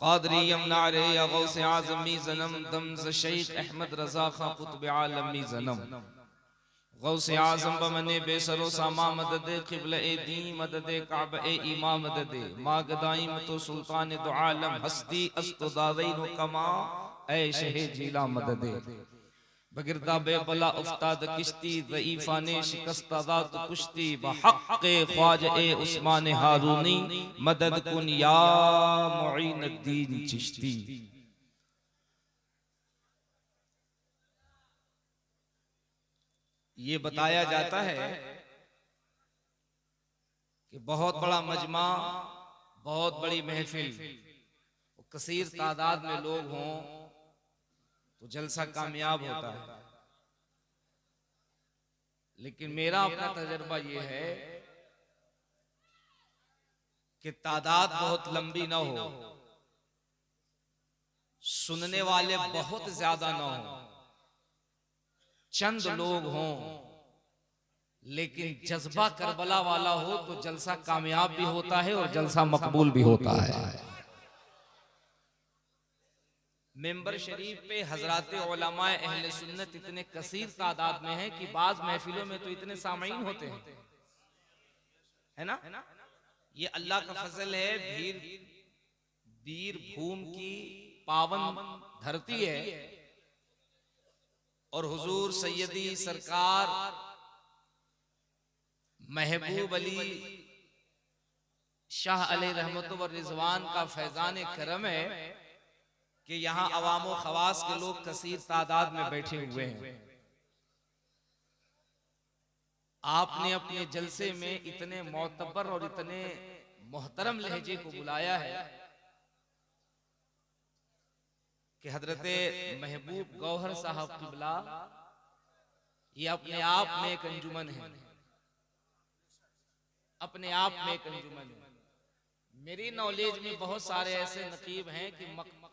कादरीयम नारे या गौसे आज़मी ज़नम दम शेख अहमद रज़ा खां कुतुब आलमी ज़नम गौसे आज़म बमने बेसरो सामा मददे क़िबला ए दी मददे काबा ए इमा मददे मागदाइम तो सुल्तान दो आलम हस्ती अस्तो दावैनो कमा ए शहे जीला मददे बगिरदा बेबला उफ्ताद किश्ती ज़ईफ़ा ने शिकस्ता दात कुश्ती बहक़्क़े ख्वाजा ए उस्मान हारूनी मदद कुन या मुईनुद्दीन चिश्ती। ये बताया जाता है कि बहुत बड़ा मजमा, बहुत बड़ी महफिल, कसीर तादाद में लोग हों तो जलसा कामयाब होता है। लेकिन मेरा अपना तजर्बा ये है कि तादाद बहुत लंबी ना हो, सुनने वाले बहुत ज्यादा ना हो, चंद लोग हों लेकिन जज्बा करबला वाला हो तो जलसा कामयाब भी होता है और जलसा मकबूल भी होता है। मेंबर शरीफ पे हजरात उलमाए अहले सुन्नत इतने कसीर तादाद में है कि बाज महफिलों में तो इतने सामीन होते हैं, है ना। ये अल्लाह का फजल है। वीर भूमि की पावन धरती है और हुजूर सैयदी सरकार महबूब अली शाह अलैहि रहमत व रिजवान का फैजान करम है कि यहाँ अवाम व खवास के लोग कसीर तादाद में बैठे हुए हैं। आपने अपने जलसे में इतने मोतबर और इतने मोहतरम लहजे को बुलाया है कि हजरते महबूब गौहर साहब क़िबला ये अपने आप में एक अंजुमन है, अपने आप में एक अंजुमन है। मेरी नॉलेज में बहुत सारे ऐसे नकीब हैं कि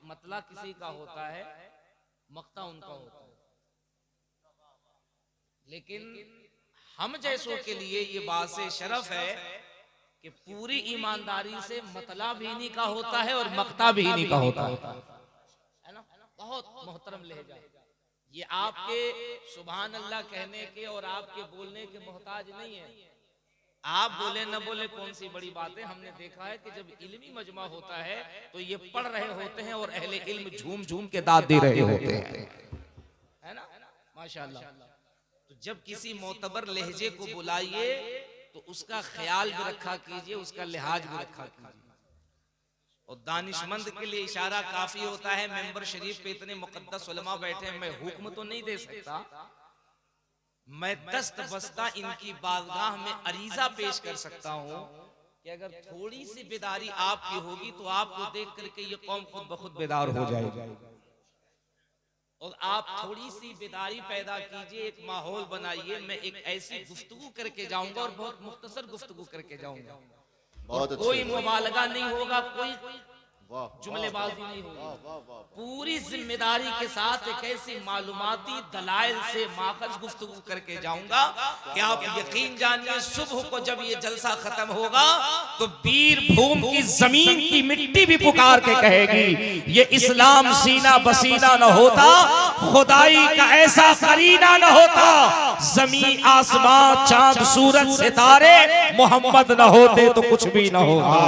मतला किसी का होता है, मक्ता उनका होता है, लेकिन हम जैसों के लिए ये बात से शरफ है कि पूरी ईमानदारी से मतला भी इन्हीं का होता है और मक्ता भी इन्हीं का होता है ना। बहुत मोहतरम लहजा। ये आपके सुभान अल्लाह कहने के और आपके बोलने के मोहताज नहीं है। आप बोले न बोले कौन सी बड़ी बात है। हमने देखा है कि जब इल्मी मजमा होता है तो ये पढ़ रहे होते हैं और अहले इल्म झूम झूम के दाद दे रहे होते हैं, है ना, माशाअल्लाह। तो जब किसी मोतबर लहजे को बुलाइए तो उसका ख्याल भी रखा कीजिए, उसका लिहाज भी रखा कीजिए। और दानिशमंद के लिए इशारा काफी होता है। मेंबर शरीफ पे इतने मुकद्दस उलमा बैठे हैं, मैं हुक्म तो नहीं दे सकता, मैं दस्त बस्ता इनकी बारगाह में अरीजा पेश कर सकता हूँ कि अगर थोड़ी सी बेदारी आपकी होगी तो आपको देख करके ये कौम खुद ब खुद बेदार हो जाएगी। और आप थोड़ी सी बेदारी पैदा कीजिए, एक माहौल बनाइए। मैं एक ऐसी गुफ्तगू करके जाऊंगा और बहुत मुख्तसर गुफ्तगू करके जाऊंगा, बहुत कोई मुबालगा नहीं होगा, कोई जुमलेबाजी नहीं होगी। पूरी जिम्मेदारी के साथ एक ऐसी मालूमाती दलाइल से माखज गुफ्तगू करके जाऊंगा कि आप यकीन जानिए सुबह को जब ये जलसा खत्म होगा तो वीर भूमि की जमीन की मिट्टी भी पुकार के कहेगी ये इस्लाम सीना बसीना न होता, खुदाई का ऐसा करीना न होता, जमीन आसमां चांद सूरज सितारे मोहम्मद न होते तो कुछ भी न होता।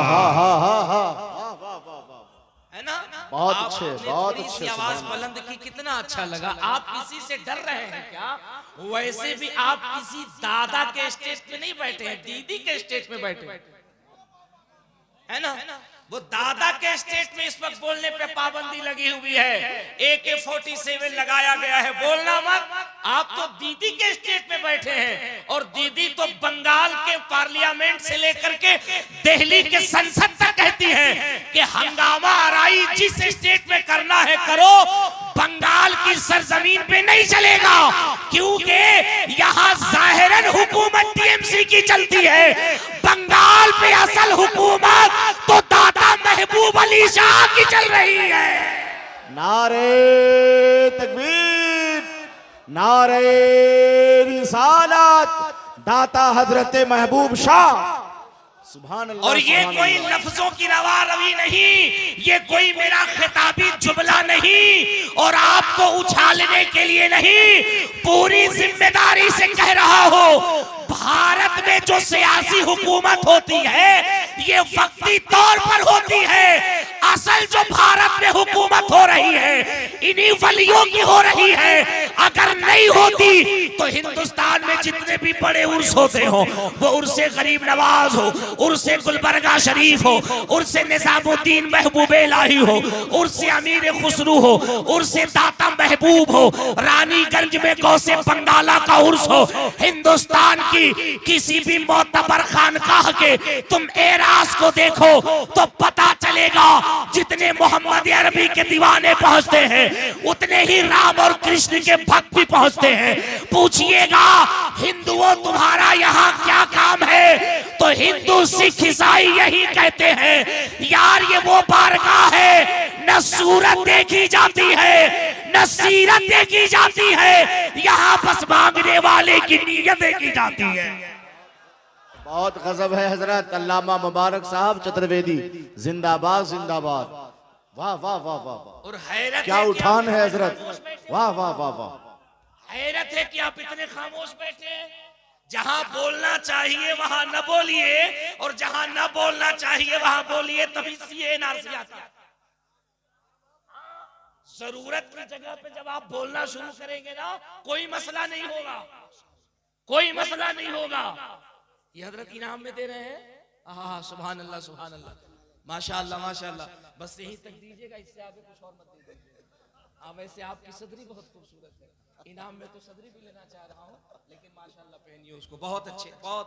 बहुत अच्छे, बहुत अच्छे। आवाज बुलंद की, कितना अच्छा लगा। आप किसी से डर रहे हैं क्या? वैसे भी आप किसी दादा के स्टेज पे नहीं बैठे हैं, दीदी के स्टेज पे बैठे है ना। वो दादा के स्टेज में इस वक्त बोलने पे पाबंदी लगी हुई है, AK-47 लगाया गया है, बोलना मत। आप तो दीदी के स्टेज पे बैठे हैं और दीदी तो बंगाल के पार्लियामेंट से लेकर के दिल्ली के संसद तक कहती है कि हंगामा आराई जिस स्टेट में करना है करो, बंगाल की सरजमीन पे नहीं चलेगा, क्योंकि यहाँ जाहिरन हुकूमत TMC की चलती है, बंगाल पे असल हुकूमत तो दादा महबूब अली शाह की चल रही है। नारे तकबीर, नारे रिसालत, दाता हजरत महबूब शाह सुभान अल्लाह। और ये सुभान कोई अल्लाह। लफ्जों की रवा रवी नहीं, ये कोई मेरा खिताबी जुमला नहीं और आपको उछालने के लिए नहीं, पूरी जिम्मेदारी से कह रहा हूं। भारत में जो सियासी हुकूमत होती है ये वक्ती तौर पर होती है, असल जो भारत में हुकूमत हो रही है इन्हीं वलियों की हो रही है। अगर नहीं होती तो हिंदुस्तान में जितने भी बड़े उर्स होते हो, वो उर्से गरीब नवाज हो, उर्से गुलबर्गा शरीफ हो, उर्से निजामुद्दीन महबूब इलाही हो, उर्से अमीर खुसरू हो, उर्से दाता महबूब हो, रानीगंज में गौसे बंगाला का उर्स हो, हिंदुस्तान की किसी भी मोतबर खानकाह के तुम एराज को देखो तो पता चलेगा जितने मोहम्मद अरबी के दीवाने पहुंचते हैं उतने ही राम और कृष्ण के भक्त भी पहुंचते हैं। पूछिएगा हिंदुओं तुम्हारा यहाँ क्या काम है, तो हिंदू सिख ईसाई यही कहते हैं यार ये वो बारगाह है न सूरत देखी जाती है न सीरत देखी जाती है, यहाँ बस मांगने वाले की नीयत देखी जाती है। बहुत गजब है हजरत। अल्लामा मुबारक साहब चतुर्वेदी जिंदाबाद जिंदाबाद। वाह वाह वाह वाह वाह। और हैरत क्या है कि उठान आप है हजरत। वाह वाह वाह वाह। हैरत है कि आप इतने खामोश बैठे हैं। जहां बोलना चाहिए वहां न बोलिए और जहां न बोलना चाहिए वहां बोलिए, तभी CNRC आता है। जरूरत की जगह पे जब आप बोलना शुरू करेंगे ना कोई मसला नहीं होगा, कोई मसला नहीं होगा। ये हजरत इनाम में दे रहे हैं। हाँ सुभान अल्लाह सुभान अल्लाह, माशाअल्लाह माशाअल्लाह। बस यही तक दीजिएगा, इससे आगे कुछ और मत दीजिए। हाँ वैसे आपकी सदरी बहुत खूबसूरत है, इनाम में तो सदरी भी लेना चाह रहा हूँ, लेकिन माशाअल्लाह पहनिए उसको। बहुत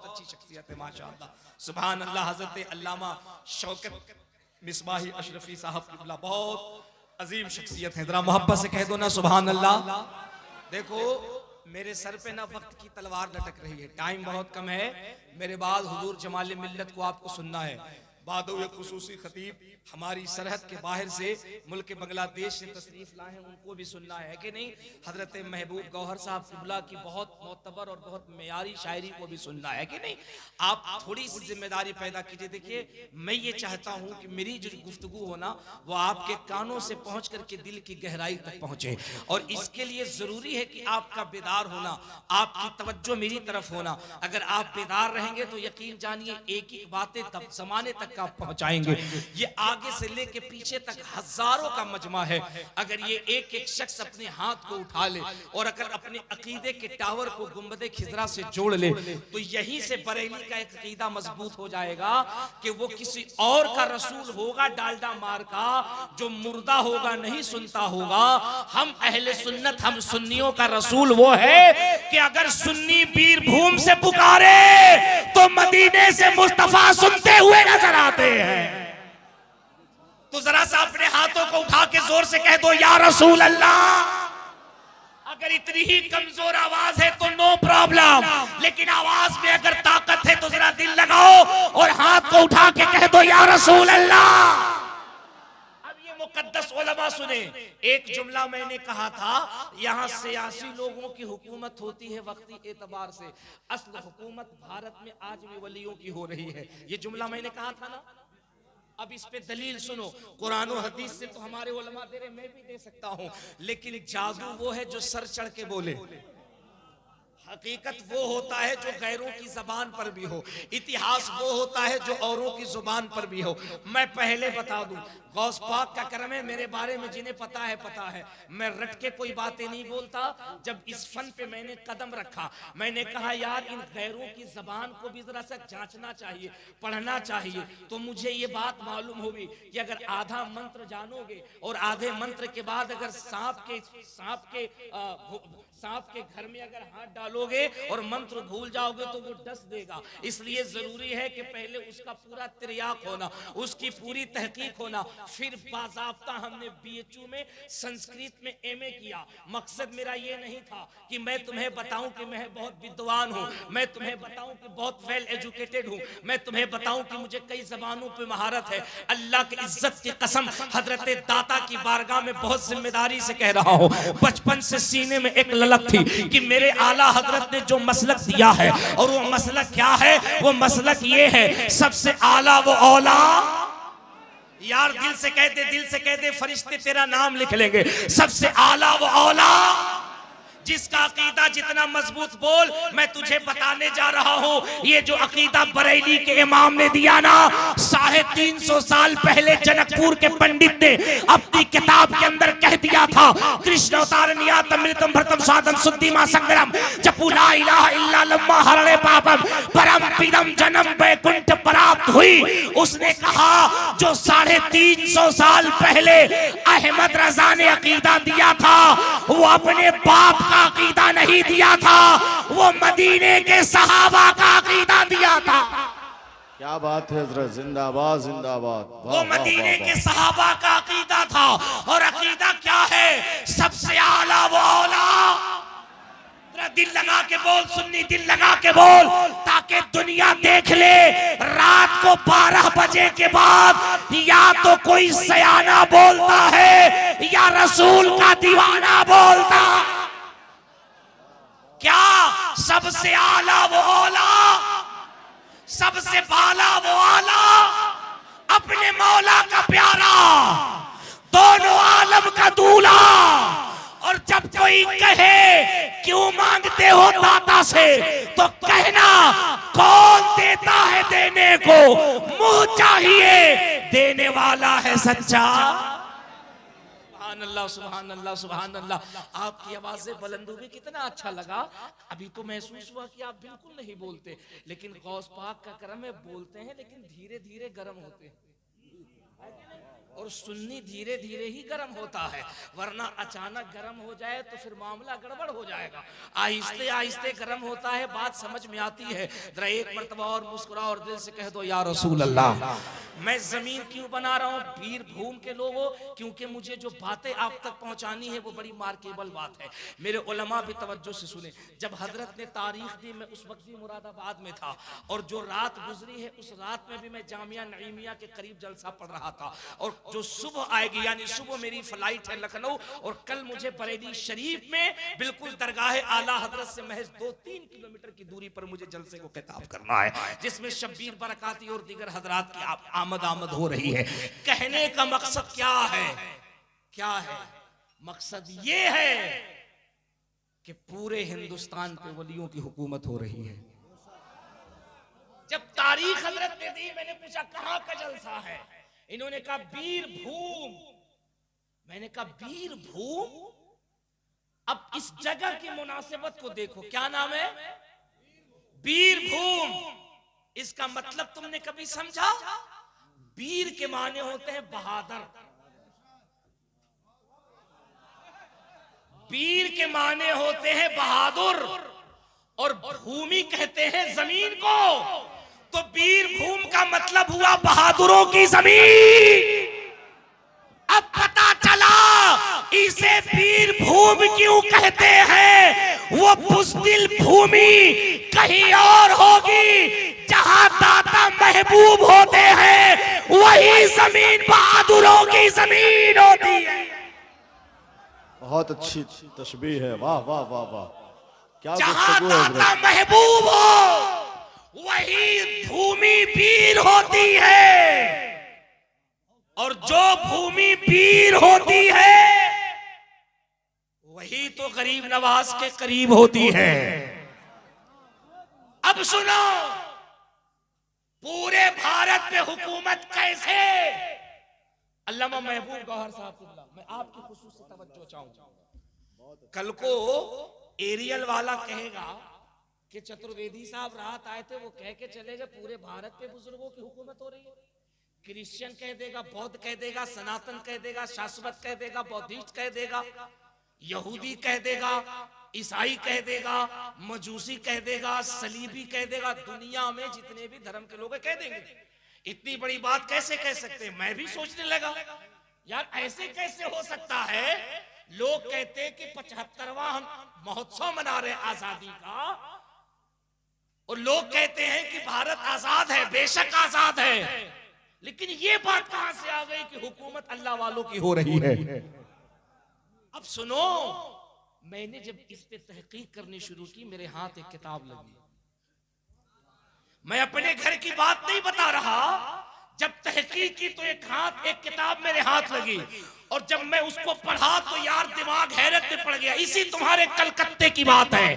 अच्छी शख्सियत है माशाअल्लाह सुभान अल्लाह। हजरत अल्लामा शौकत मिसबाही अशरफी साहब किबला बहुत अजीम शख्सियत है। जरा मोहब्बत से कह दो ना सुभान अल्लाह। देखो मेरे सर पे ना वक्त की तलवार लटक रही है, टाइम बहुत कम है। मेरे बाद हुजूर जमाल मिल्लत को आपको सुनना है। बादो एक खुसूसी खतीब हमारी सरहद के बाहर से मुल्क बांग्लादेश से तशरीफ लाए हैं, उनको भी सुनना है कि नहीं। हजरत महबूब गौहर साहब किबला की बहुत मोतबर और बहुत मेयारी शायरी को भी सुनना है कि नहीं। आप थोड़ी सी जिम्मेदारी पैदा कीजिए। देखिए मैं ये चाहता हूँ कि मेरी जो गुफ्तगू हो ना वो आपके कानों से पहुँच करके दिल की गहराई तक पहुँचे, और इसके लिए ज़रूरी है कि आपका बेदार होना, आपकी तवज्जो मेरी तरफ होना। अगर आप बेदार रहेंगे तो यकीन जानिए एक एक बातें तब जमाने तक आप पहुंचाएंगे। ये आगे से लेके पीछे तक हजारों का मजमा है। अगर ये एक एक शख्स अपने हाथ को उठा ले और अगर अपने अकीदे के टावर को गुंबदे खिजरा से जोड़ ले तो यहीं से बरेली का एक अकीदा मजबूत हो जाएगा कि वो किसी और का रसूल होगा डालडा मार का, जो मुर्दा होगा नहीं सुनता होगा। हम अहले सुन्नत, हम सुन्नियों का रसूल वो है कि अगर सुन्नी बीरभूम से पुकारे तो मदीने से मुस्तफा सुनते हुए नजर आते हैं। तो जरा सा अपने हाथों को उठा के जोर से कह दो या रसूल अल्लाह। अगर इतनी ही कमजोर आवाज है तो नो प्रॉब्लम, लेकिन आवाज में अगर ताकत है तो जरा दिल लगाओ और हाथ को उठा के कह दो या रसूल अल्लाह। अब ये मुकद्दस उलमा सुने, एक जुमला मैंने कहा था, यहाँ सियासी लोगों की हुकूमत होती है वक्ती एतबार से, असल हुकूमत भारत में आज भी वलियों की हो रही है। ये जुमला मैंने कहा था ना। अब इस पे दलील सुनो, कुरान और हदीस से तो हमारे उलमा दे रहे, मैं भी दे सकता हूं, लेकिन जादू वो है जो सर चढ़ के बोले, हकीकत वो होता है जो गैरों की जबान पर भी हो, इतिहास वो होता है जो औरों की जुबान पर भी हो। मैं पहले बता दूं, गौस पाक का करम है, मेरे बारे में जिन्हें पता है, मैं रट के कोई बातें नहीं बोलता। जब इस फन पे मैंने कदम रखा, मैंने कहा यार इन गैरों की जबान को भी जरा सा जांचना चाहिए, पढ़ना चाहिए। तो मुझे ये बात मालूम हुई कि अगर आधा मंत्र जानोगे और आधे मंत्र के बाद अगर सांप के घर में अगर हाथ डालोगे और मंत्र भूल जाओगे तो वो डस देगा। इसलिए जरूरी है कि पहले उसका पूरा तिरयाक होना, उसकी पूरी तहकीक होना। फिर बाज़ाब्ता हमने BHU में संस्कृत में MA किया। मकसद मेरा ये नहीं था कि मैं तुम्हें बताऊं कि मैं बहुत विद्वान हूं, मैं तुम्हें बताऊं कि बहुत वेल एजुकेटेड हूं, मैं तुम्हें बताऊं कि मुझे कई जबानों पे महारत है। अल्लाह की इज्जत की कसम, हजरत दाता की बारगाह में बहुत जिम्मेदारी से कह रहा हूं, बचपन से सीने में एक ललक थी कि मेरे आला हजरत ने जो मसलक दिया है, और वो मसलक क्या है? वो मसलक ये है, सबसे आला वो औला। यार दिल से कह दे फरिश्ते तेरा नाम लिख लेंगे। सबसे आला वो औला, जिसका अकीदा जितना मजबूत बोल। मैं तुझे बताने जा रहा हूं, ये जो अकीदा बरेली के इमाम ने दिया ना, 350 साल पहले जनकपुर के पंडित ने अपनी किताब के अंदर कह दिया था, कृष्ण अवतारनियातमृतम भरतम स्वादम शुद्धिमा संग्राम जपू ला इलाहा इल्ला लम्मा हरणे पापम परम पीडम जन्म वैकुंठ प्राप्त हुई। उसने कहा जो 350 साल पहले अहमद रजा ने अकीदा दिया था, वो अपने बाप का अकीदा नहीं दिया था, वो मदीने के सहाबा का अकीदा दिया था। क्या बात है हजरत, जिंदाबाद जिंदाबाद। वो मदीने के सहाबा का अकीदा था। और अकीदा क्या है? सबसे आला वो औला। दिल लगा के बोल सुन्नी, दिल लगा के बोल, ताकि दुनिया देख ले। रात को 12 बजे के बाद या तो कोई सयाना बोलता है या रसूल का दीवाना बोलता। क्या सबसे आला वो औला, सबसे बाला वो आला, अपने मौला का प्यारा, दोनों आलम का दूल्हा। और जब कोई कहे क्यों मांगते हो दाता से, तो कहना कौन देता है देने को, मुंह चाहिए देने वाला है सच्चा। अल्लाह सुभान अल्लाह सुभान अल्लाह। आपकी आवाज़ बुलंद हुई, कितना अच्छा लगा। अभी तो महसूस हुआ कि आप बिल्कुल नहीं बोलते, लेकिन गौस पाक का करम है, बोलते हैं लेकिन धीरे धीरे गर्म होते हैं। और सुन्नी धीरे धीरे ही गर्म होता है, वरना अचानक गर्म हो जाए तो फिर मामला गड़बड़ हो जाएगा। आहिस्ते आहिस्ते गर्म होता है, बात समझ में आती है। जरा एक मर्तबा और मुस्कुराओ और दिल से कह दो या रसूल अल्लाह। मैं जमीन क्यों बना रहा हूँ वीर भूम के लोगों? क्योंकि मुझे जो बातें आप तक पहुंचानी है वो बड़ी मार्केबल बात है। मेरे उलमा भी तवज्जो से सुने। जब हजरत ने तारीख दी, मैं उस वक्त भी मुरादाबाद में था, और जो रात गुजरी है उस रात में भी मैं जामिया नईमिया के करीब जलसा पढ़ रहा था। और जो सुबह आएगी, यानी सुबह मेरी फ्लाइट है लखनऊ, और कल मुझे बरेली शरीफ में बिल्कुल दरगाह आला हजरत से महज 2-3 किलोमीटर की दूरी पर मुझे जलसे को खिताब करना है, जिसमें शब्बीर बरकाती और दीगर हजरात की आमद हो रही है। कहने का मकसद क्या है? क्या है मकसद? ये है कि पूरे हिंदुस्तान पे वलियों की हुकूमत हो रही है। जब तारीख हजरत ने दी, मैंने पूछा कहां का जलसा है? इन्होंने कहा वीर भूम। मैंने कहा वीर भूम? अब इस जगह की मुनासिबत को देखो, क्या नाम है? वीर भूम। इसका मतलब तुमने कभी समझा? वीर के माने होते हैं बहादुर, वीर के माने होते हैं बहादुर, और भूमि कहते हैं जमीन को। तो वीर भूम का मतलब हुआ बहादुरों की जमीन। अब पता चला इसे वीर भूम क्यों कहते हैं। वो बुज़दिल भूमि कहीं और होगी, जहां दाता महबूब होते हैं, वही जमीन बहादुरों की जमीन होती है। बहुत अच्छी तशबीह है, वाह वाह वाह वाह। क्या जहां दाता महबूब हो, वही भूमि वीर होती है। और जो भूमि वीर होती है, वही तो गरीब नवाज के करीब होती है। अब सुनो, पूरे भारत पे हुकूमत कैसे? अल्लामा महबूब गौहर साहब, मैं आपकी खुसूसी तवज्जो चाहूंगा। कल को एरियल वाला कहेगा कि चतुर्वेदी साहब रात आए थे, वो कह के चले गए पूरे भारत पे बुजुर्गों की हुकूमत हो रही है। क्रिश्चियन कह देगा, बौद्ध कह देगा, सनातन कह देगा, शाश्वत कह देगा, बौद्धिस्ट कह देगा, यहूदी कह देगा, ईसाई कह देगा, मजूसी कह देगा, सलीबी कह देगा। दुनिया में जितने भी धर्म के लोग हैं कह देंगे। इतनी बड़ी बात कैसे कह सकते हैं? मैं भी सोचने लगा यार ऐसे कैसे हो सकता है। लोग कहते हैं कि 75वां हम महोत्सव मना रहे हैं आजादी का, और लोग कहते हैं कि भारत आजाद है। बेशक आजाद है, लेकिन ये बात कहां से आ गई कि हुकूमत अल्लाह वालों की हो रही है। अब सुनो, मैंने जब इस पे तहकीक करनी शुरू की, मेरे हाथ एक किताब लगी। मैं अपने घर की बात नहीं बता रहा, जब तहकीक की तो एक किताब मेरे हाथ लगी, और जब मैं उसको पढ़ा तो यार दिमाग हैरत में पड़ गया। इसी तुम्हारे कलकत्ते की बात है,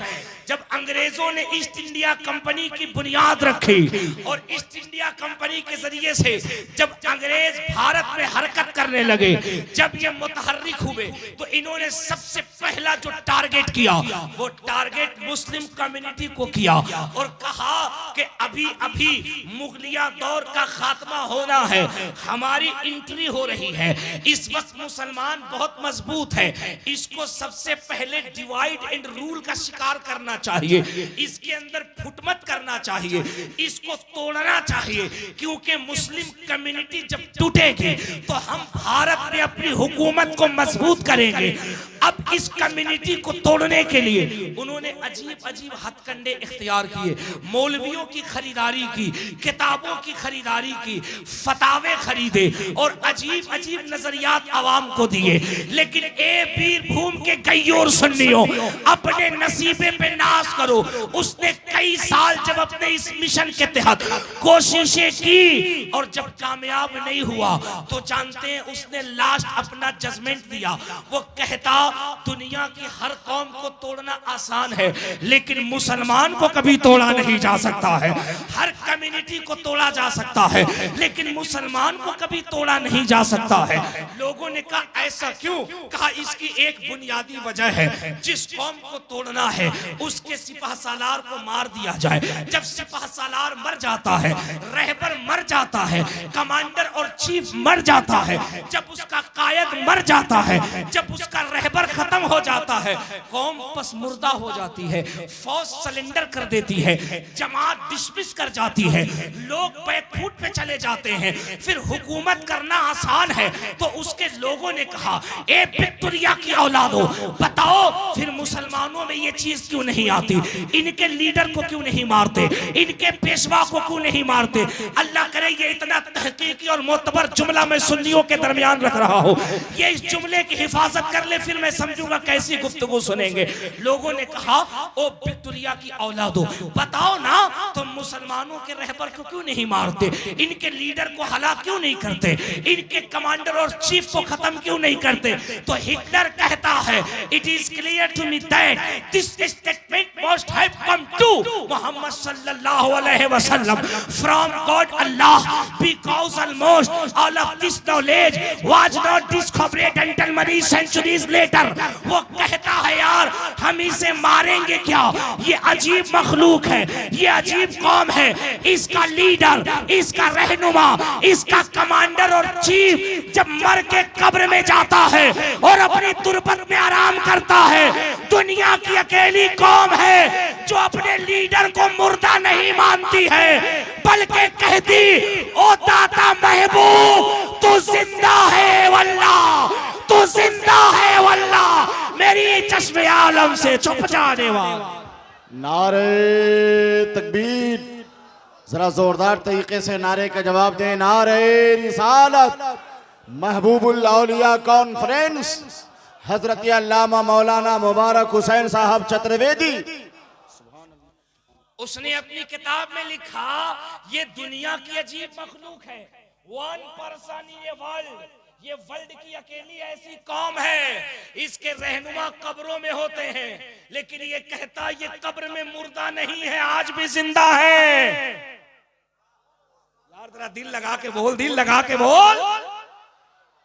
जब अंग्रेजों ने ईस्ट इंडिया कंपनी की बुनियाद रखी, और ईस्ट इंडिया कंपनी के जरिए से जब अंग्रेज भारत में हरकत करने लगे, जब ये मुतहर्रिक हुए, तो इन्होंने सबसे पहला जो टारगेट किया वो टारगेट मुस्लिम कम्युनिटी को किया, और कहा कि अभी अभी मुगलिया दौर का खात्मा होना है, हमारी एंट्री हो रही है। इस वक्त मुसलमान बहुत मजबूत है, इसको सबसे पहले डिवाइड एंड रूल का शिकार करना चाहिए, इसके अंदर फुट मत करना चाहिए, इसको तोड़ना चाहिए, क्योंकि मुस्लिम कम्युनिटी जब टूटेगी तो हम भारत में अपनी हुकूमत को मजबूत करेंगे। अब इस कम्युनिटी को तोड़ने के लिए उन्होंने अजीब अजीब हथकंडे इख्तियार किए, मौलवियों की खरीदारी की, किताबों की खरीदारी की, फतावे खरीदे और अजीब अजीब नजरियात आवाम को दिए। लेकिन ए बीरभूम के गैयोर सुन्नियों, अपने नसीबे पे नाज करो। उसने कई साल जब अपने इस मिशन के तहत कोशिशें की और जब कामयाब नहीं हुआ तो जानते हैं उसने लास्ट अपना जजमेंट दिया। वो कहता दुनिया की हर कौम को तोड़ना आसान है, लेकिन मुसलमान को कभी तोड़ा नहीं जा सकता है। हर कम्युनिटी को तोड़ा जा सकता है, लेकिन मुसलमान को कभी तोड़ा नहीं जा सकता है। लोगों ने कहा ऐसा क्यों? कहा इसकी एक बुनियादी वजह है, जिस कौम को तोड़ना है उसके सिपाह सालार को मार दिया जाए। जब सिपाह सालार मर जाता है, रहबर मर जाता है, कमांडर और चीफ मर जाता है, जब उसका कायद मर जाता है, जब उसका रहबर खत्म हो जाता है, कौम पसमुर्दा हो जाती है, फौज सरेंडर कर देती है, जमात डिसमिस कर जाती है, लोग बैकफुट पे चले जाते हैं, फिर हुकूमत करना आसान है। तो उसके लोगों ने कहा ए विक्टोरिया की औलादो, बताओ फिर मुसलमानों में ये चीज क्यों नहीं आती? इनके लीडर को क्यों नहीं मारते? इनके पेशवा को क्यों नहीं मारते? अल्लाह करे ये इतना तहकीकी और मोतबर जुमला मैं सुन्नियों के दरमियान रख रहा हूँ, ये इस जुमले की हिफाजत कर ले, फिर मैं समझूंगा कैसी गुफ्तगू सुनेंगे। लोगों ने कहा ओ विक्टोरिया की औलादो, बताओ ना तुम मुसलमानों के रहबर को क्यों नहीं मारते? इनके लीडर को हलाक क्यों नहीं करते? इनके कमांडर और चीफ को खत्म क्यों नहीं करते? तो हिटलर कहता है it is clear to me that this statement must have come to Muhammad सल्लल्लाहु अलैहि वसल्लम from God Allah, because almost all of this knowledge was not discovered until many centuries later। वो कहता है यार हम इसे मारेंगे क्या? ये अजीब मखलूक है, ये अजीब कौम है, इसका लीडर, इसका रहनुमा, इसका कमांडर और चीफ जब मर के कब्र में जाता है और अपनी तुरबत में आराम करता है, दुनिया की अकेली कौम है जो अपने लीडर को मुर्दा नहीं मानती है, बल्कि कहती ओ दाता महबूब तू जिंदा है वल्लाह, तू जिंदा है वल्लाह, मेरी चश्मे आलम से छुप जाने वाला। नारे तकबीर, जरा जोरदार तरीके से नारे का जवाब दें। नारे रिसालत, महबूबुल औलिया कॉन्फ्रेंस, हजरत अल्लामा मौलाना मुबारक हुसैन साहब चतुर्वेदी। उसने अपनी किताब में लिखा ये दुनिया की अजीब मखलूक है, one person in a world, ये वर्ल्ड की अकेली ऐसी कौम है, इसके रहनुमा कब्रों में होते हैं, लेकिन ये कहता ये कब्र में मुर्दा नहीं है, आज भी जिंदा है। यार जरा दिल लगा के बोल, दिल लगा के बोल,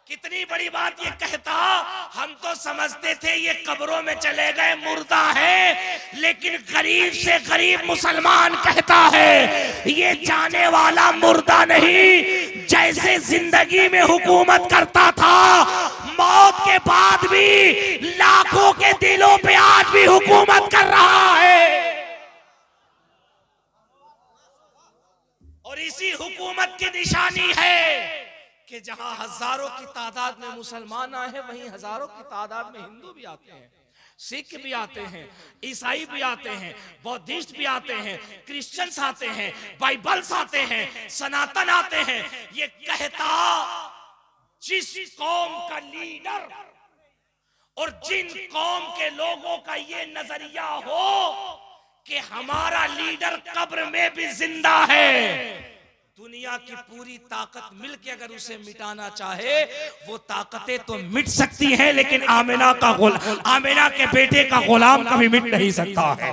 कितनी बड़ी बात ये कहता। हम तो समझते थे ये कब्रों में चले गए मुर्दा है, लेकिन गरीब से गरीब मुसलमान कहता है ये जाने वाला मुर्दा नहीं, जैसे जिंदगी में हुकूमत करता था मौत के बाद भी लाखों के दिलों पे आज भी हुकूमत कर रहा है। और इसी हुकूमत की निशानी है कि जहां हजारों की तादाद में मुसलमान आए हैं, वहीं हजारों की तादाद में हिंदू भी आते हैं, सिख भी आते हैं, ईसाई भी आते हैं, बौद्धिस्ट भी आते हैं, क्रिश्चियंस आते हैं, बाइबल्स आते हैं, सनातन आते हैं। ये कहता जिस कौम का लीडर और जिन कौम के लोगों का ये नजरिया हो कि हमारा लीडर कब्र में भी जिंदा है, दुनिया की पूरी ताकत मिलके अगर उसे मिटाना चाहे वो ताकतें तो मिट सकती हैं, लेकिन आमिना के बेटे का गुलाम कभी मिट नहीं सकता है।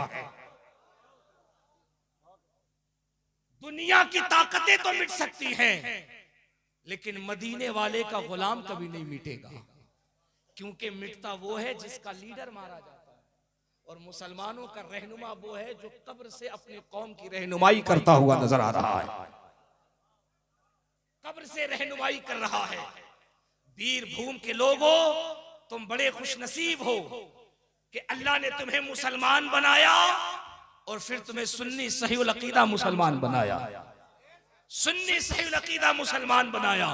दुनिया की ताकतें तो मिट सकती हैं, लेकिन मदीने वाले का गुलाम कभी नहीं मिटेगा, क्योंकि मिटता वो है जिसका लीडर मारा जाता है, और मुसलमानों का रहनुमा वो है जो कब्र से अपने कौम की रहनुमाई करता हुआ नजर आ रहा है, कब्र से रहनुमाई कर रहा है। वीर भूम के लोगों, तुम बड़े खुशनसीब हो कि अल्लाह ने तुम्हें मुसलमान बनाया और फिर तुम्हें सुन्नी सहीउल अकीदा मुसलमान बनाया, सुन्नी सहीउल अकीदा मुसलमान बनाया,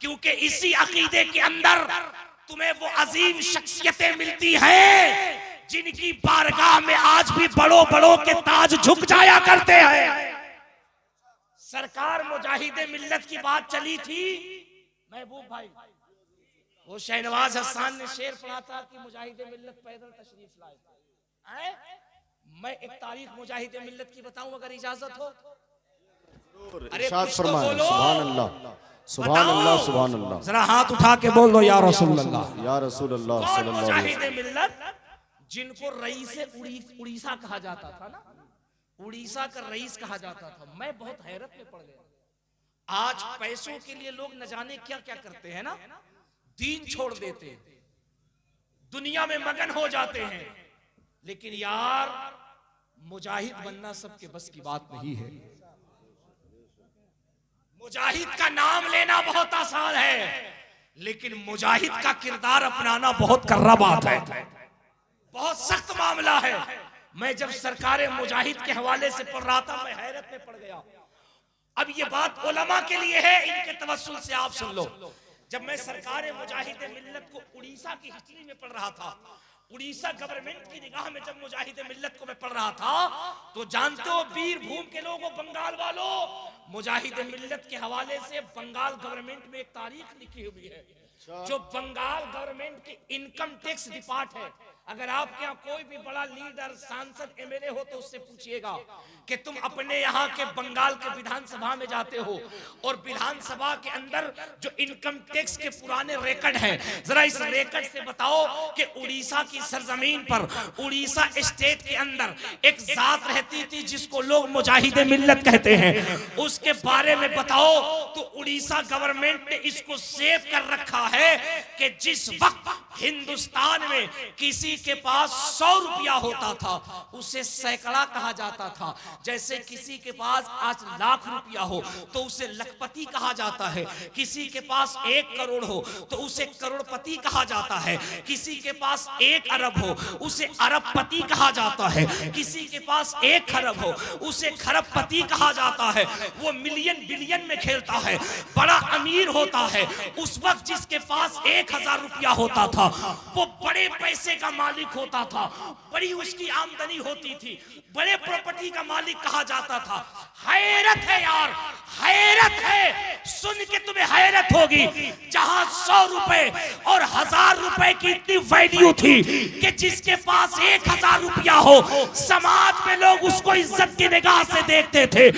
क्योंकि इसी अकीदे के अंदर तुम्हें वो अजीम शख्सियतें मिलती हैं जिनकी बारगाह में आज भी बड़ों बड़ों के ताज झुक जाया करते हैं। सरकार मुजाहिदे मिल्लत की बात चली थी, महबूब भाई, वो शहनवाज हसन ने शेर पढ़ा था कि मुजाहिदे मिल्लत पैदल तशरीफ लाए। मैं एक तारीख मुजाहिदे मिल्लत की बताऊं अगर इजाजत हो? अरे कुछ तो बोलो। सुभान अल्लाह, सुभान अल्लाह, सुभान अल्लाह। जरा हाथ उठा के बोल दो या रसूल अल्लाह, या रसूल अल्लाह सल्लल्लाहु अलैहि वसल्लम। मुजाहिदे मिल्लत जिनको रईस उड़ीसा कहा जाता था ना, उड़ीसा का रईस कहा जाता था। मैं बहुत हैरत में पड़ गया। आज पैसों के लिए लोग न जाने क्या क्या करते हैं ना, दीन छोड़ देते, दुनिया में मगन हो जाते हैं, लेकिन यार मुजाहिद बनना सबके बस की बात नहीं है। मुजाहिद का नाम लेना बहुत आसान है, लेकिन मुजाहिद का किरदार अपनाना बहुत कर्रा बात है, बहुत सख्त मामला है। मैं जब सरकारे मुजाहिद के हवाले से पढ़ रहा था, मैं हैरत में पड़ गया। अब ये बात उलमा के लिए है, इनके तवस्सुल से आप सुन लो। जब मैं सरकारे मुजाहिद मिल्लत को उड़ीसा की हिस्ट्री में पढ़ रहा था, उड़ीसा गवर्नमेंट की निगाह में जब मुजाहिद मिल्लत को मैं पढ़ रहा था, तो जानते हो वीर भूम के लोगों, बंगाल वालों, मुजाहिद मिल्लत के हवाले से बंगाल गवर्नमेंट में एक तारीख लिखी हुई है, जो बंगाल गवर्नमेंट की इनकम टैक्स डिपार्ट है। अगर आपके यहाँ कोई भी बड़ा लीडर, सांसद, एमएलए हो तो उससे पूछिएगा कि तुम अपने यहाँ के बंगाल के विधानसभा में जाते हो और विधानसभा के अंदर जो इनकम टैक्स के पुराने रिकॉर्ड हैं, जरा इस रिकॉर्ड से बताओ कि उड़ीसा की सरजमीन पर, उड़ीसा स्टेट के अंदर एक जात रहती थी जिसको लोग मुजाहिदे मिल्लत कहते हैं, उसके बारे में बताओ। तो उड़ीसा गवर्नमेंट ने इसको सेव कर रखा है कि जिस वक्त हिंदुस्तान में किसी के पास 100 रुपया होता था उसे सैकड़ा कहा जाता था। जैसे किसी के पास आज लाख रुपया हो तो उसे लखपति कहा जाता है, किसी के पास 1 करोड़ हो तो उसे करोड़पति कहा जाता है, किसी के पास 1 अरब हो उसे अरबपति कहा जाता है, किसी के पास 1 खरब हो उसे खरबपति कहा जाता है। वो मिलियन बिलियन में खेलता है, बड़ा अमीर होता है। उस वक्त जिसके पास 1000 रुपया होता था वो बड़े पैसे का मालिक होता था, बड़ी उसकी आमदनी होती थी, बड़े प्रॉपर्टी का मालिक कहा जाता था। हैरत है यार, हैरत है, सुन के तुम्हें हैरत होगी। जहां 100 रुपए और 1000 रुपए की इतनी वैल्यू थी कि जिसके पास 1000 रुपया हो समाज में लोग उसको इज्जत की निगाह से देखते थे।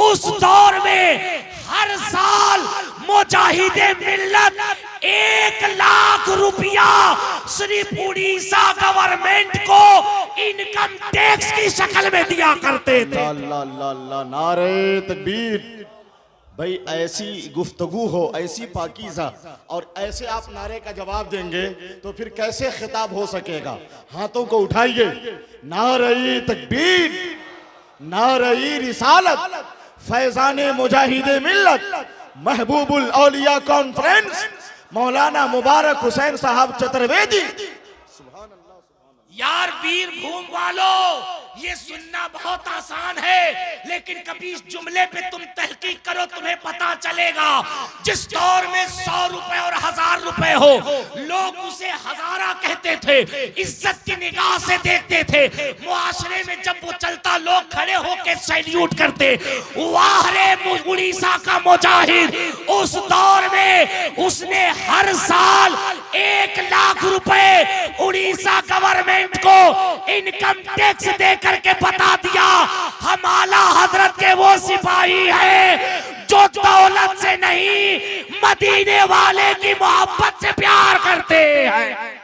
उस दौर में हर साल मुजाहिदे मिल्लत 1 लाख रुपया सिर्फ उड़ीसा गवर्नमेंट को इनकम टैक्स की शक्ल में दिया करते थे। अल्लाह, नारे तकबीर। भाई ऐसी गुफ्तगू हो, ऐसी पाकीज़ा, और ऐसे आप नारे का जवाब देंगे तो फिर कैसे खिताब हो सकेगा। हाथों को उठाइए, नारे तकबीर, नारे रिसालत, फैजाने मुजाहिदे मिल्लत, महबूबुल औलिया कॉन्फ्रेंस, मौलाना मुबारक हुसैन साहब चतुर्वेदी। यार वीर भूम वालों, ये सुनना बहुत आसान है, लेकिन कभी इस जुमले पे तुम तहकीक करो, तुम्हें पता चलेगा। जिस दौर में 100 रुपए और 1000 रुपए हो लोग उसे हजारा कहते थे, इज्जत की निगाह से देखते थे। मुआशरे में जब वो चलता लोग खड़े होकर सैल्यूट करते, वाह रे उड़ीसा का मुजाहिद। उस दौर में उसने हर साल 1 लाख रुपए उड़ीसा गवर्नमेंट को इनकम टैक्स दे करके बता दिया हम आला हजरत के वो सिपाही हैं जो दौलत से नहीं मदीने वाले की मोहब्बत से प्यार करते हैं।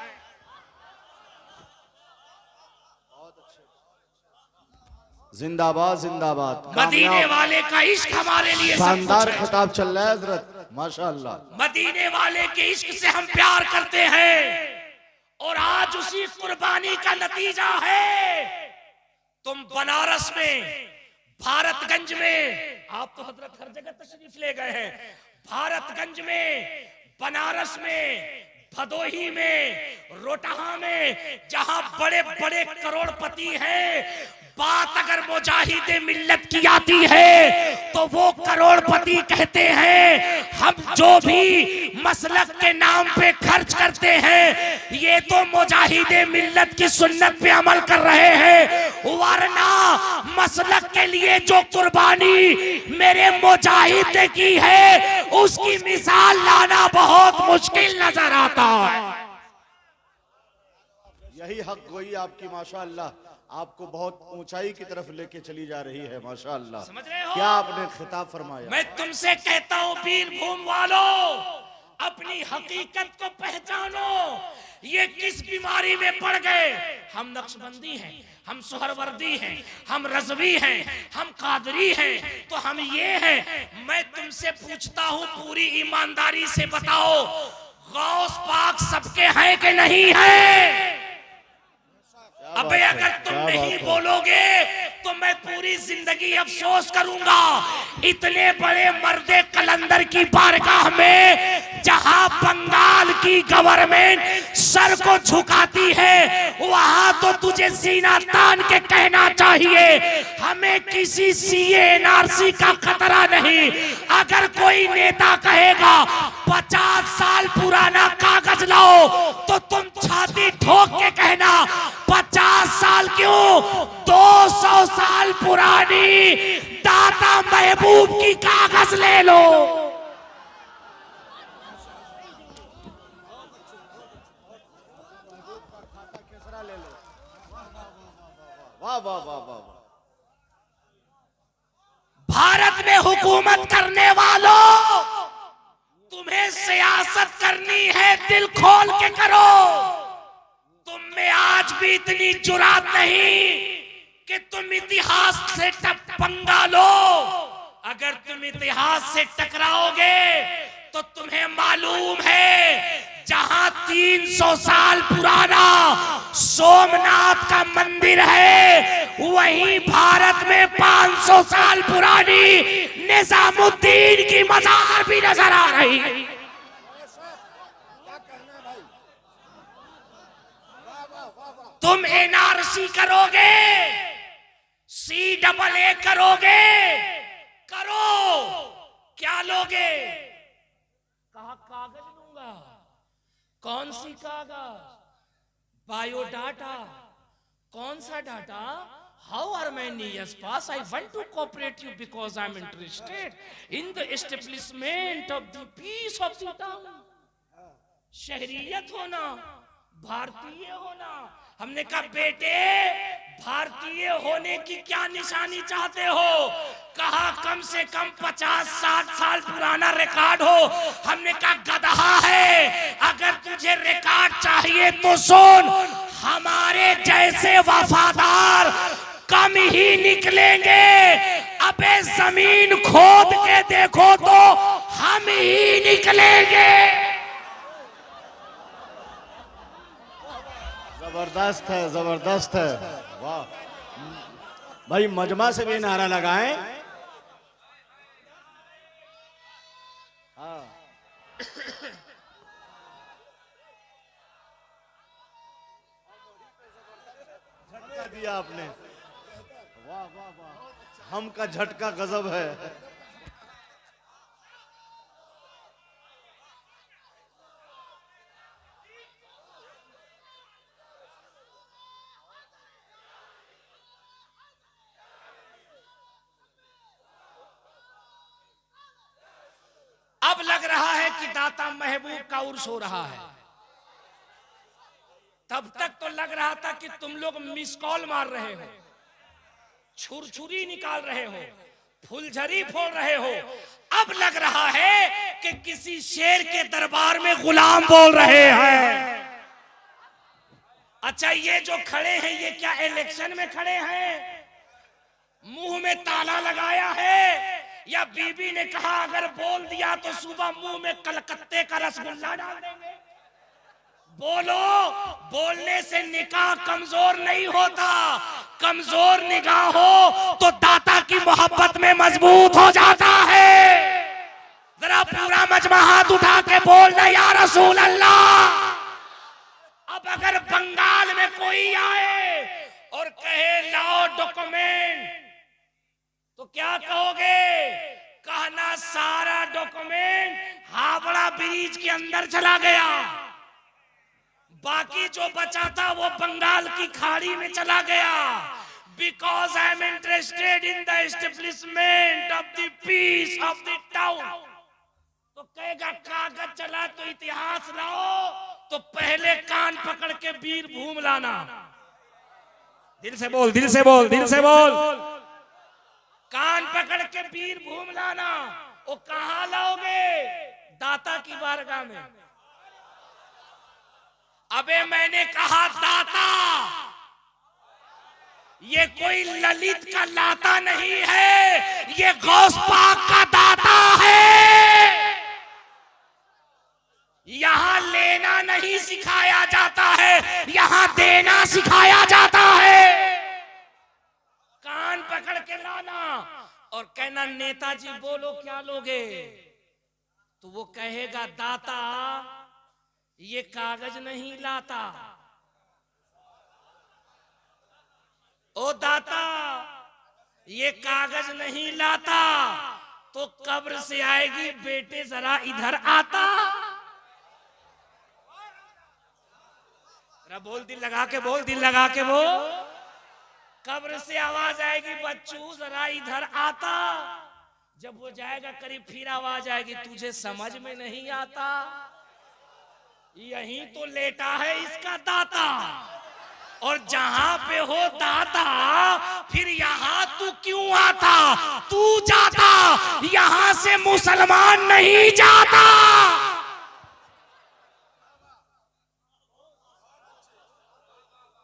जिंदाबाद जिंदाबाद। मदीने वाले का इश्क हमारे लिए शानदार खिताब चल रहा है हजरत, माशाअल्लाह। मदीने वाले के इश्क से हम प्यार करते हैं और आज उसी कुर्बानी का नतीजा है। तुम बनारस में, भारतगंज में, आप तो हजरत हर जगह तशरीफ ले गए हैं, भारतगंज में, बनारस में, भदोही में, रोटहा में, जहां बड़े बड़े करोड़पति हैं, बात अगर मुजाहिदे मिल्लत की आती है तो वो करोड़पति कहते हैं हम जो भी मसलक के नाम पे खर्च करते हैं ये तो मुजाहिदे मिल्लत की सुन्नत पे अमल कर रहे हैं, वरना मसलक के लिए जो कुर्बानी मेरे मुजाहिद ने की है उसकी मिसाल लाना बहुत मुश्किल नजर आता है। यही हक गोई आपकी माशाअल्लाह आपको बहुत ऊंचाई की तरफ लेके चली जा रही है माशाअल्लाह। समझ रहे हो? क्या आपने खिताब फरमाया। मैं तुमसे कहता हूँ वीरभूम वालों, अपनी हकीकत को पहचानो। ये किस बीमारी में पड़ गए? हम नक्शबंदी हैं, हम सुहरवर्दी हैं, हम रज़वी हैं, हम कादरी हैं, तो हम ये हैं। मैं तुमसे पूछता हूँ पूरी ईमानदारी से बताओ, गौस पाक सबके हैं कि नहीं है? अबे अगर तुम नहीं बोलोगे तो मैं पूरी जिंदगी अफसोस करूंगा। इतने बड़े मर्दे कलंदर की बारगाह में जहां बंगाल की गवर्नमेंट सर को झुकाती है वहां तो तुझे सीना तान के कहना चाहिए हमें किसी सीए एनआरसी का खतरा नहीं। अगर कोई नेता कहेगा 50 साल पुराना कागज लाओ तो तुम छाती ठोक के कहना 50 साल क्यों, 200 साल पुरानी दाता महबूब की कागज ले लो। वाह वाह वाह वाह। भारत में हुकूमत करने वालों, तुम्हें सियासत करनी है दिल खोल के करो। तुम में आज भी इतनी जुरात नहीं कि तुम इतिहास से पंगा लो। अगर तुम इतिहास से टकराओगे तो तुम्हें मालूम है जहां 300 साल पुराना सोमनाथ का मंदिर है वहीं भारत में 500 साल पुरानी निजामुद्दीन की मजार भी नजर आ रही है। तुम एनआरसी करोगे, CAA करोगे, करो, क्या लोगे? कहा कागज लूंगा। कौन सी कागज? बायोडाटा। कौन सा data? How Armenians pass? I want to cooperate you because I am interested in the establishment of the peace of the town. शहरियत होना, भारतीय होना। हमने कहा बेटे भारतीय होने की क्या निशानी चाहते हो? कहा कम से कम 50-60 साल पुराना रिकॉर्ड हो। हमने कहा गधा है, अगर तुझे रिकॉर्ड चाहिए तो सुन, हमारे जैसे वफादार कम ही निकलेंगे। अबे जमीन खोद के देखो तो हम ही निकलेंगे। जबरदस्त है, जबरदस्त है, वाह भाई। मजमा से भी नारा लगाएं। हाँ झटका दिया आपने, वाह वाह वाह। हम का झटका गजब है। अब लग रहा है कि दाता महबूब का उर्स हो रहा है। तब तक तो लग रहा था कि तुम लोग मिस कॉल मार रहे हो, छुरछुरी निकाल रहे हो, फुलझड़ी फोड़ रहे हो। अब लग रहा है कि किसी शेर के दरबार में गुलाम बोल रहे हैं। अच्छा, ये जो खड़े हैं ये क्या इलेक्शन में खड़े हैं? मुंह में ताला लगाया है, या बीबी ने कहा अगर बोल दिया तो सुबह मुंह में कलकत्ते का रसगुल्ला डाल देंगे? बोलो, बोलने से निकाह कमजोर नहीं होता, कमजोर निगाह हो तो दाता की मोहब्बत में मजबूत हो जाता है। जरा पूरा मजमा हाथ उठा के बोलना या रसूल अल्लाह। अब अगर बंगाल में कोई आए और कहे लाओ डॉक्यूमेंट, तो क्या कहोगे? कहना सारा डॉक्यूमेंट हावड़ा ब्रिज के अंदर चला गया, बाकी जो बचा था वो बंगाल की खाड़ी में चला गया। Because I am interested in the establishment of the peace of the town. तो कहेगा कागज चला तो इतिहास लाओ, तो पहले कान पकड़ के वीर भूम लाना। दिल से बोल, दिल से बोल, दिल से बोल। कान पकड़ के वीर भूम लाना। वो कहां लाओगे? दाता की बारगाह में। अबे मैंने कहा दाता, ये कोई ललित का लाता नहीं है, ये गौस पाक का दाता है। यहां लेना नहीं सिखाया जाता है, यहां देना सिखाया जाता है। कान पकड़ के लाना और कहना नेताजी बोलो क्या लोगे? तो वो कहेगा दाता ये कागज नहीं लाता। ओ दाता ये कागज नहीं लाता, तो कब्र से आएगी बेटे जरा इधर आता। जरा बोल, दिल लगा के बोल, दिल लगा के बोल। कब्र से आवाज आएगी बच्चू जरा इधर आता। जब वो जाएगा करीब फिर आवाज आएगी तुझे समझ में नहीं आता। यहीं तो लेटा है इसका दाता, और जहां पे हो दाता फिर यहां तू क्यों आता? तू जाता, यहां से मुसलमान नहीं जाता।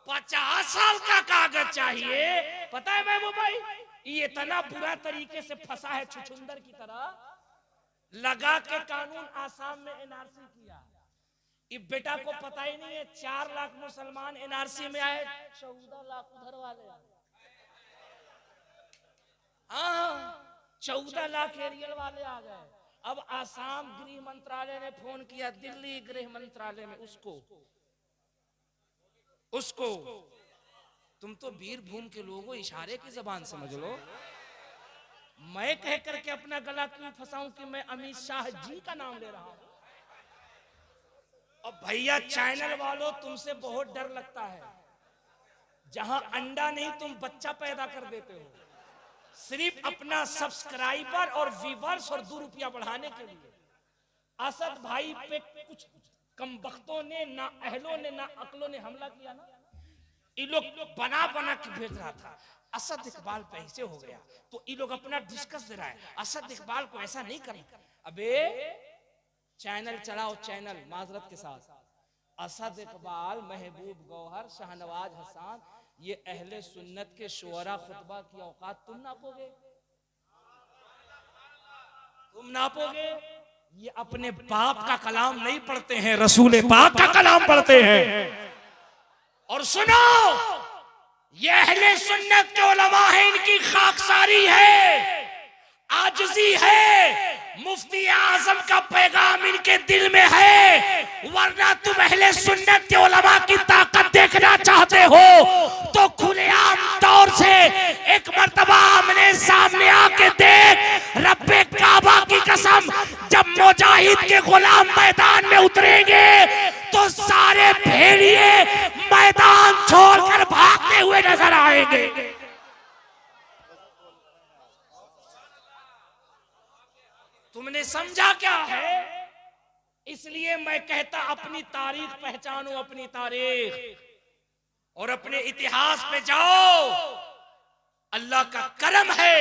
50 साल का कागज चाहिए। पता है महबूब भाई, ये इतना बुरा तरीके से फंसा है छुछुंदर की तरह। लगा के कानून आसाम में एनआरसी किया, ये बेटा को पता ही नहीं है 4 लाख मुसलमान एनआरसी में आए, 14 लाख उधर वाले। हाँ, 14 लाख एरियल वाले आ गए। अब आसाम गृह मंत्रालय ने फोन किया दिल्ली गृह मंत्रालय में, उसको तुम तो वीर भूम के लोगों, इशारे की जबान समझ लो। मैं कह करके अपना गला क्यों फंसाऊं कि मैं अमित शाह जी का नाम ले रहा हूं? और भैया चैनल वालों, तुमसे बहुत डर लगता है। जहां अंडा नहीं तुम बच्चा पैदा कर देते हो, सिर्फ अपना सब्सक्राइबर और व्यूअर्स और 2 रुपया बढ़ाने के लिए। असद भाई पे कुछ कमबख्तों ने, ना अहलों ने ना अकलों ने हमला किया ना, ये लोग बना बना के भेज रहा था असद इकबाल पे ऐसे हो गया, तो ये लोग अपना डिस्कस दे रहा है असद इकबाल को ऐसा नहीं करना। अबे चैनल चलाओ, चैनल माजरत के साथ। असद इकबाल, महबूब गौहर, शाहनवाज हसन, ये अहले सुन्नत के शुअरा खुतबा की औकात तुम नापोगे? तुम नापोगे? ये अपने बाप का कलाम नहीं पढ़ते हैं, रसूल पाक का कलाम पढ़ते हैं। और सुनो, ये अहले सुन्नत के उलमा है, इनकी खाकसारी है, आजिज़ी है। मुफ्ती आजम का पैगाम इनके दिल में है। वरना तुम अहले सुन्नत के उलमा की ताकत देखना चाहते हो तो खुलेआम तौर से एक मर्तबा आमने सामने आके देख। रब्बे काबा की कसम, जब मुजाहिद के गुलाम मैदान में उतरेंगे तो सारे भेड़िए मैदान छोड़कर भागते हुए नजर आएंगे। तुमने समझा क्या है? इसलिए मैं कहता अपनी तारीख पहचानो, अपनी तारीख, और अपने इतिहास पे जाओ। अल्लाह का करम है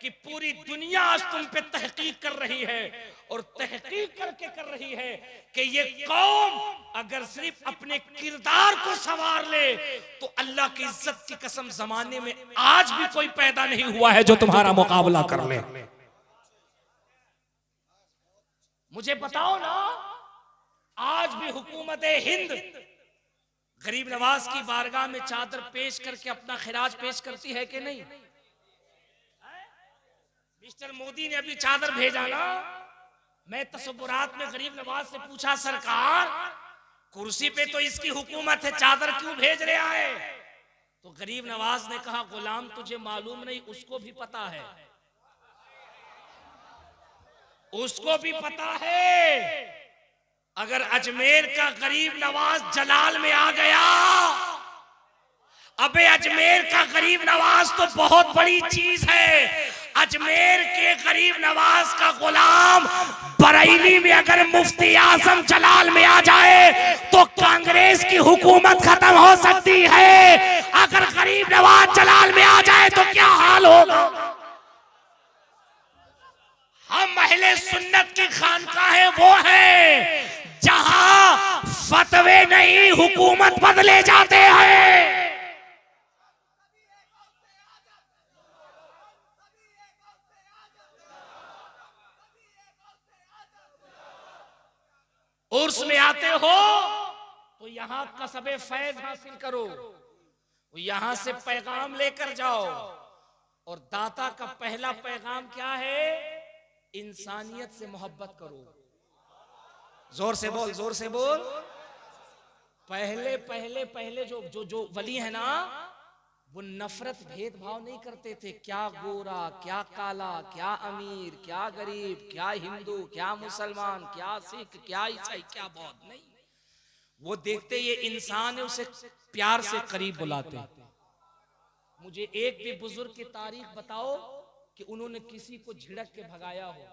कि पूरी दुनिया आज तुम पे तहकीक कर रही है, और तहकीक करके कर रही है कि ये कौम अगर सिर्फ अपने किरदार को संवार ले तो अल्लाह की इज्जत की कसम जमाने में आज भी कोई पैदा नहीं हुआ है जो तुम्हारा मुकाबला कर ले। मुझे बताओ ना, आज भी हुकूमत हिंद गरीब नवाज की बारगाह में चादर पेश करके अपना खिराज पेश करती है कि नहीं? मिस्टर मोदी ने अभी चादर भेजा ना, मैं तसव्वुरात में गरीब नवाज से पूछा, सरकार कुर्सी पे तो इसकी हुकूमत है, चादर क्यों भेज रहे आए? तो गरीब नवाज ने कहा, गुलाम तुझे मालूम नहीं, उसको भी पता है, उसको भी पता है। अगर अजमेर का गरीब नवाज जलाल में आ गया, अबे अजमेर का गरीब नवाज तो बहुत बड़ी चीज है। अजमेर के गरीब नवाज का गुलाम बरेली में अगर मुफ्ती आजम जलाल में आ जाए तो कांग्रेस की हुकूमत खत्म हो सकती है। अगर गरीब नवाज जलाल में आ जाए तो क्या हाल होगा? हम अहले सुन्नत की खानकाहें वो है जहां फतवे नहीं हुकूमत बदले जाते हैं। उर्स में आते हो तो यहां कसबे फैज हासिल करो, यहां से पैगाम लेकर जाओ। और दाता का पहला पैगाम क्या है? इंसानियत से मोहब्बत करो। जोर से बोल, जोर से बोल। पहले पहले पहले जो जो जो वली है ना, वो नफरत भेदभाव नहीं करते थे, क्या गोरा क्या काला, क्या अमीर क्या गरीब, क्या हिंदू क्या मुसलमान, क्या सिख क्या ईसाई, क्या बौद्ध, नहीं। वो देखते ये इंसान है, उसे प्यार से करीब बुलाते। मुझे एक भी बुजुर्ग की तारीख बताओ कि उन्होंने किसी को झिड़क के भगाया हो।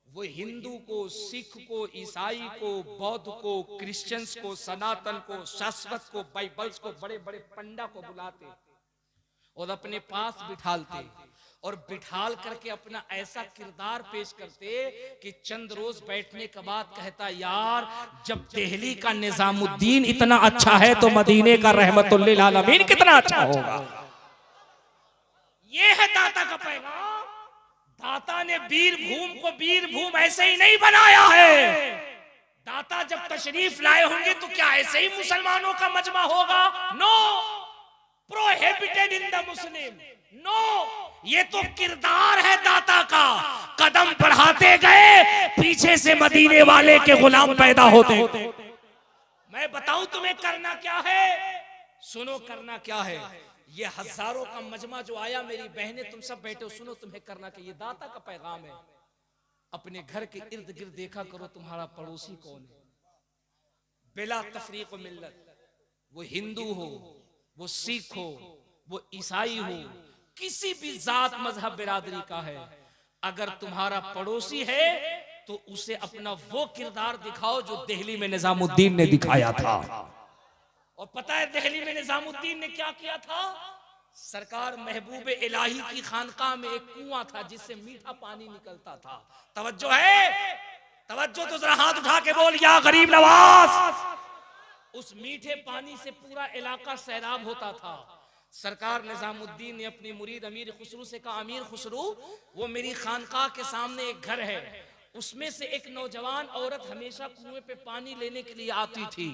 वो हिंदू को, सिख को, ईसाई को, बौद्ध को, क्रिश्चियंस को, सनातन को, शाश्वत को, बाइबल्स को, बड़े बड़े पंडा को बुलाते और अपने पास बिठालते, और बिठाल करके अपना ऐसा किरदार पेश करते कि चंद रोज बैठने के बाद कहता, यार जब दिल्ली का निजामुद्दीन इतना अच्छा है तो मदीने का रहमतुल्लिल आलमीन कितना अच्छा होगा। ये है दाता का पैगाम। दाता ने वीरभूम को वीरभूम ऐसे ही नहीं बनाया है। दाता जब तशरीफ लाए होंगे तो क्या ऐसे ही मुसलमानों का मजमा होगा? No, prohibited in the Muslim, no. ये तो किरदार है दाता का। कदम बढ़ाते गए, पीछे से मदीने वाले के गुलाम पैदा होते। मैं बताऊं तुम्हें करना क्या है? सुनो करना क्या है। ये हजारों का मजमा जो आया, मेरी बहनें तुम सब बैठे हो, सुनो तुम्हें करना क्या। ये दाता का पैगाम है। अपने घर के इर्द गिर्द देखा करो तुम्हारा पड़ोसी कौन है, बिला तफरीक व मिल्लत। वो हिंदू हो, वो सिख हो, वो ईसाई हो, किसी भी जात मजहब बिरादरी का है, अगर तुम्हारा पड़ोसी है तो उसे अपना वो किरदार दिखाओ जो दिल्ली में निजामुद्दीन ने दिखाया था। और पता है दिल्ली में निजामुद्दीन ने क्या किया था? सरकार महबूब इलाही की खानकाह में एक कुआं था जिससे मीठा पानी निकलता था। तवज्जो है? तवज्जो तो जरा हाथ उठा के बोल, या गरीब नवाज। उस मीठे पानी से पूरा इलाका सैराब होता था। सरकार निजामुद्दीन ने अपनी मुरीद अमीर खुसरू से कहा, अमीर खुसरू, वो मेरी खानकाह के सामने एक घर है, उसमें से एक नौजवान औरत हमेशा कुएं पे पानी लेने के लिए आती थी।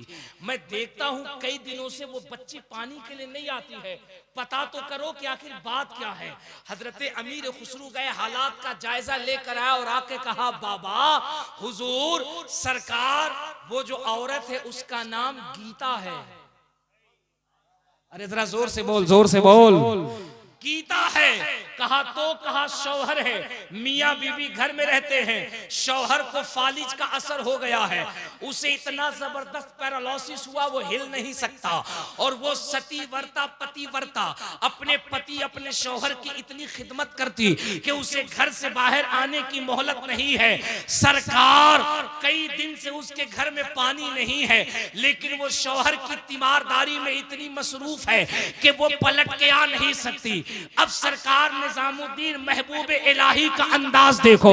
मैं देखता हूँ कई दिनों से वो बच्ची पानी के लिए नहीं आती है, पता तो करो कि आखिर बात क्या है। हजरत अमीर खुसरू गए, हालात का जायजा लेकर आया और आके कहा, बाबा हुजूर सरकार, वो जो औरत है उसका नाम गीता है। अरे जरा जोर से बोल, जोर से बोल। गीता है, कहा तो कहा शौहर है। मियाँ बीवी घर में रहते हैं, शौहर को फालिज का असर हो गया है, उसे इतना जबरदस्त पैरालिसिस हुआ वो हिल नहीं सकता, और वो सतीव्रता पतिव्रता अपने पति अपने शौहर की इतनी खिदमत करती कि उसे घर से बाहर आने की मोहलत नहीं है। सरकार कई दिन से उसके घर में पानी नहीं है, लेकिन वो शौहर की तीमारदारी में इतनी मसरूफ है कि वो पलट के आ नहीं सकती। अब सरकार निजामुद्दीन महबूब इलाही का अंदाज देखो,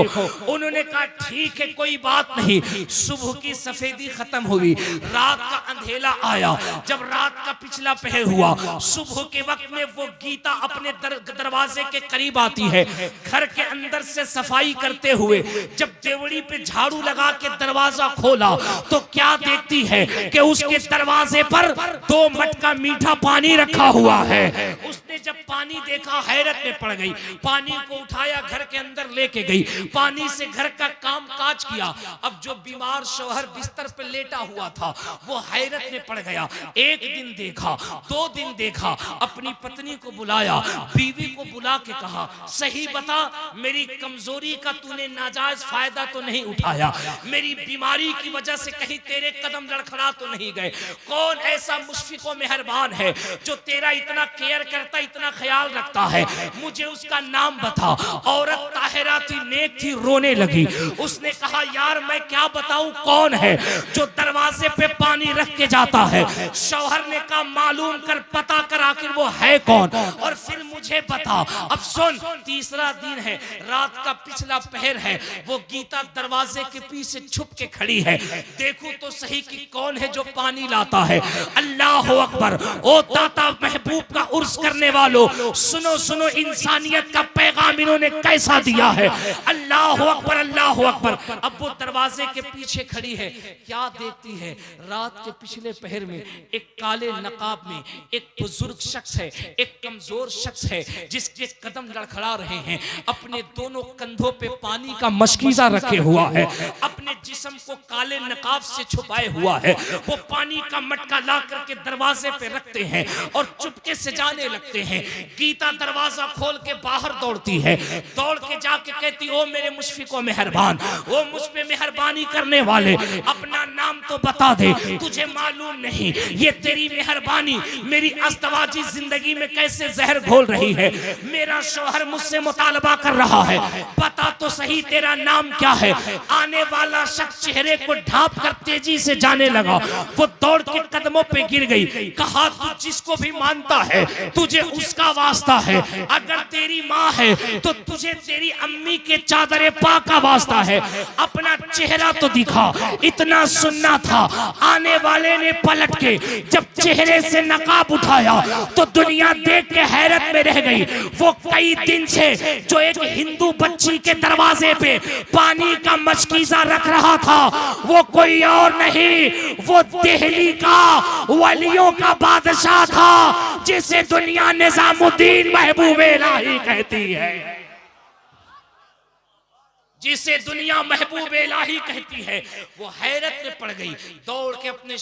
उन्होंने कहा ठीक है कोई बात नहीं। सुबह की सफेदी खत्म हुई, रात का अंधेला आया। जब रात का पिछला पहर हुआ, सुबह के वक्त में वो गीता अपने दरवाजे के करीब आती है। घर के अंदर से सफाई करते हुए जब देवड़ी पे झाड़ू लगा के दरवाजा खोला तो क्या देखती है कि उसके दरवाजे पर 2 मटका मीठा पानी रखा हुआ है। उसने जब पानी देखा हैरत में पड़ गई, पानी को उठाया घर के अंदर लेके गई, पानी से घर का काम काज किया। अब जो बीमार शौहर बिस्तर पे लेटा हुआ था वो हैरत में पड़ गया। 1 दिन देखा, 2 दिन देखा, अपनी पत्नी को बुलाया, बीवी को बुला के कहा सही बता मेरी कमजोरी का तूने नाजायज फायदा तो नहीं उठाया, मेरी बीमारी की वजह से कहीं तेरे कदम लड़खड़ा तो नहीं गए। कौन ऐसा मुशफिक व मेहरबान है जो तेरा इतना केयर करता इतना ख्याल रखता है, मुझे उसका नाम बता। औरत ताहिरा थी, नेक थी, रोने लगी। उसने कहा यार मैं क्या बताऊं कौन है जो दरवाजे पे पानी रख के जाता है। शौहर ने कहा मालूम कर, पता कर आखिर वो है कौन और फिर मुझे बता। अब सुन, तीसरा दिन है, रात का पिछला पहर है, वो गीता दरवाजे के पीछे छुप के खड़ी है। देखूं तो सही कि कौन है जो पानी लाता है। अल्लाह अकबर। ओ दाता महबूब का उर्स करने वालों, सुनो सुनो इंसानियत का पैगाम इन्होंने कैसा दिया है। अल्लाह अकबर, अल्लाह अकबर। अब वो दरवाजे के पीछे खड़ी है, क्या देखती है, रात के पिछले पहर में एक काले नकाब में एक बुजुर्ग शख्स है, एक कमजोर शख्स है जिसके कदम लड़खड़ा रहे हैं, अपने दोनों कंधों पे पानी का मशकीजा रखे हुआ है, अपने जिस्म को काले नकाब से छुपाए हुआ है। वो पानी का मटका ला करके दरवाजे पे रखते हैं और चुपके से जाने लगते हैं। गीता दरवाजा खोल के बाहर दौड़ती है, दौड़ के जाके कहती ओ मेरे मुशफिक व मेहरबान, ओ मुझ पे मेहरबानी करने वाले, अपना नाम तो बता दे, तुझे मालूम नहीं ये तेरी मेहरबानी मेरी अस्तवाजी जिंदगी में कैसे जहर घोल रही है। मेरा शौहर मुझसे मुतालबा कर रहा है, पता तो सही तेरा नाम क्या है। आने वाला शख्स चेहरे को ढांप कर तेजी से जाने लगा। वो दौड़ के कदमों पे गिर गई। कहा तू जिसको भी मानता है तुझे उसका वास्ता है, अगर तेरी माँ है तो तुझे तेरी अम्मी के चादर पाक का वास्ता है, अपना चेहरा तो दिखा। इतना सुनना था। आने वाले ने पलट के जब चेहरे से नकाब उठाया तो दुनिया देख के हैरत में रह गई। वो कई दिन से जो एक हिंदू बच्ची के दरवाजे पे पानी का मशकीजा रख रहा था वो कोई और नहीं, वो दिल्ली का वलियों का बादशाह था जिसे दुनिया निजामुद्दीन महबूब इलाही कहती है, जिसे दुनिया महबूब इलाही कहती है। वो हैरत में पड़ गई, दौड़ के अपने